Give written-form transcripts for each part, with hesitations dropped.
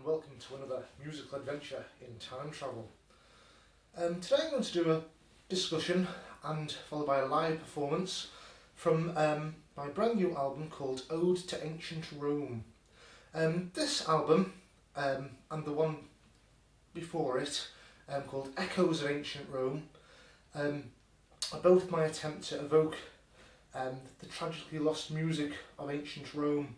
welcome to another musical adventure in time travel. Today I'm going to do a discussion and followed by a live performance from my brand new album called Ode to Ancient Rome. This album and the one before it called Echoes of Ancient Rome are both my attempt to evoke the tragically lost music of ancient Rome.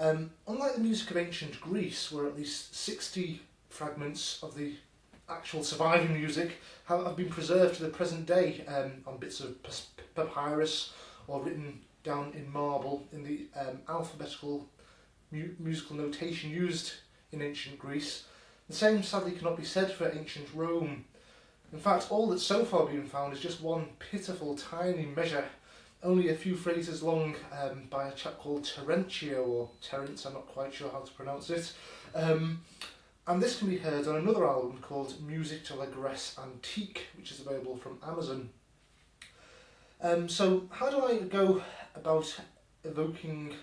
Unlike the music of ancient Greece, where at least 60 fragments of the actual surviving music have been preserved to the present day on bits of papyrus or written down in marble in the alphabetical musical notation used in ancient Greece, the same sadly cannot be said for ancient Rome. In fact, all that's so far been found is just one pitiful tiny measure, only a few phrases long, by a chap called Terentio, or Terence, I'm not quite sure how to pronounce it. And this can be heard on another album called Music to la Grèce Antique, which is available from Amazon. So how do I go about evoking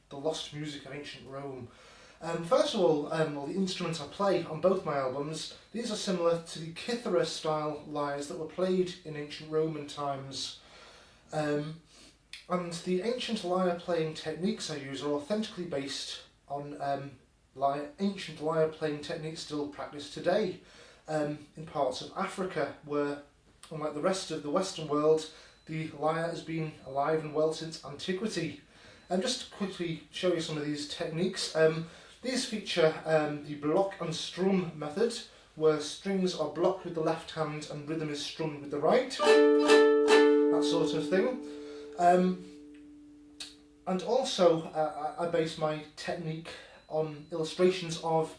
the lost music of ancient Rome? First of all, the instruments I play on both my albums, these are similar to the Kithara-style lyres that were played in ancient Roman times. And the ancient lyre playing techniques I use are authentically based on ancient lyre playing techniques still practiced today in parts of Africa, where, unlike the rest of the Western world, the lyre has been alive and well since antiquity. And just to quickly show you some of these techniques, these feature the block and strum method, where strings are blocked with the left hand and rhythm is strummed with the right. That sort of thing. And also I base my technique on illustrations of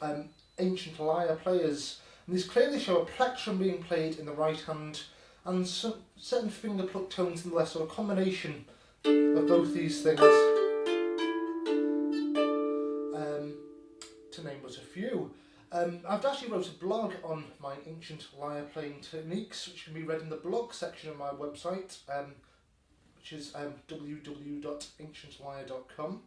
ancient lyre players. And these clearly show a plectrum being played in the right hand and some certain finger pluck tones in the left, so a combination of both these things, to name but a few. I've actually wrote a blog on my ancient lyre playing techniques, which can be read in the blog section of my website, which is www.ancientlyre.com.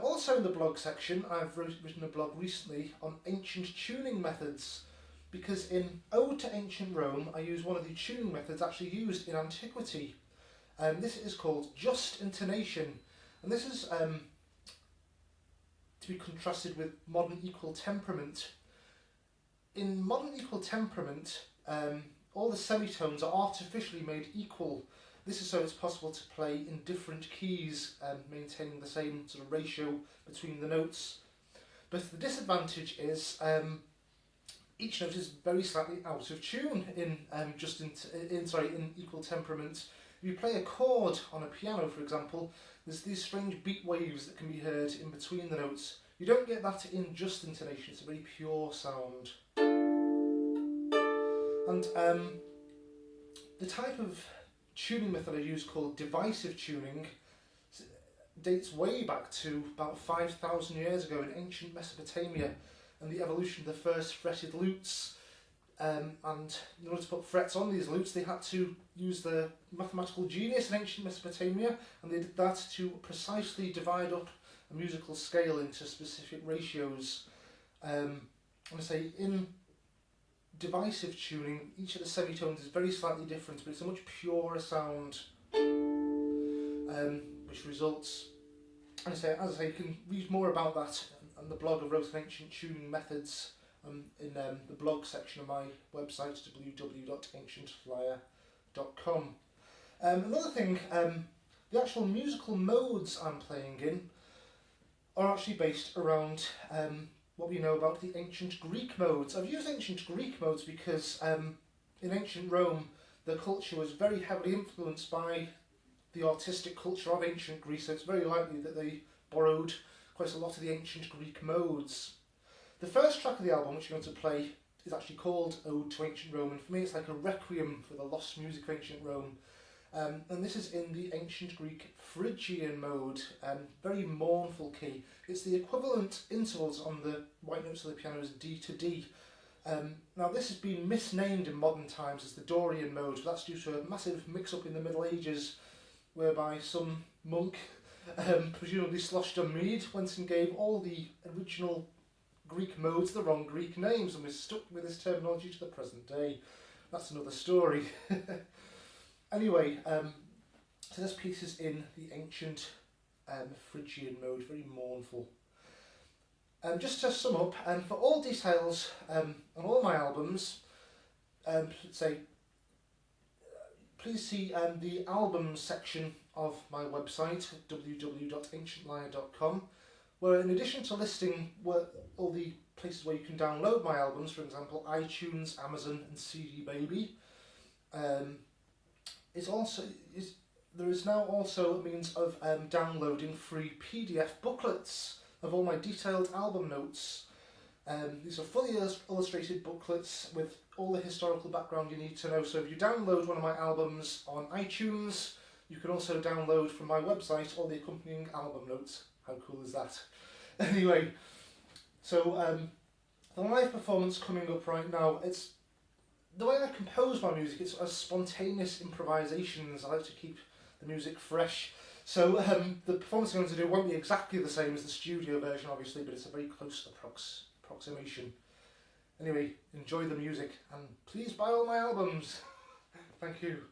Also in the blog section, I've written a blog recently on ancient tuning methods, because in Ode to Ancient Rome I use one of the tuning methods actually used in antiquity. This is called just intonation, and this is to be contrasted with modern equal temperament. In modern equal temperament, all the semitones are artificially made equal. This is so it's possible to play in different keys, maintaining the same sort of ratio between the notes. But the disadvantage is each note is very slightly out of tune in equal temperament. If you play a chord on a piano, for example, there's these strange beat waves that can be heard in between the notes. You don't get that in just intonation, it's a very pure sound. And the type of tuning method I use, called divisive tuning, dates way back to about 5,000 years ago in ancient Mesopotamia, and the evolution of the first fretted lutes. And in order to put frets on these lutes, they had to use the mathematical genius in ancient Mesopotamia, and they did that to precisely divide up a musical scale into specific ratios. And I say, in divisive tuning, each of the semitones is very slightly different, but it's a much purer sound, which results, and as I say, you can read more about that on the blog of Wrote Ancient Tuning Methods in the blog section of my website, www.ancientlyre.com. Another thing, the actual musical modes I'm playing in are actually based around what we know about the ancient Greek modes. I've used ancient Greek modes because in ancient Rome the culture was very heavily influenced by the artistic culture of ancient Greece, so it's very likely that they borrowed quite a lot of the ancient Greek modes. The first track of the album, which I'm going to play, is actually called Ode to Ancient Rome, and for me it's like a requiem for the lost music of ancient Rome. And this is in the ancient Greek Phrygian mode, very mournful key. It's the equivalent intervals on the white notes of the piano as D to D. Now this has been misnamed in modern times as the Dorian mode, but that's due to a massive mix-up in the Middle Ages, whereby some monk, presumably sloshed on mead, went and gave all the original Greek modes the wrong Greek names, and we're stuck with this terminology to the present day. That's another story. Anyway, so this piece is in the ancient Phrygian mode, very mournful. Just to sum up, for all details on all my albums, please see the albums section of my website, www.ancientlyre.com, where in addition to listing all the places where you can download my albums, for example iTunes, Amazon and CD Baby, there is now also a means of downloading free PDF booklets of all my detailed album notes. These are fully illustrated booklets with all the historical background you need to know. So if you download one of my albums on iTunes, you can also download from my website all the accompanying album notes. How cool is that? Anyway, so the live performance coming up right now, it's the way I compose my music, it's as spontaneous improvisations. I like to keep the music fresh. So the performance I'm going to do won't be exactly the same as the studio version, obviously, but it's a very close approximation. Anyway, enjoy the music and please buy all my albums. Thank you.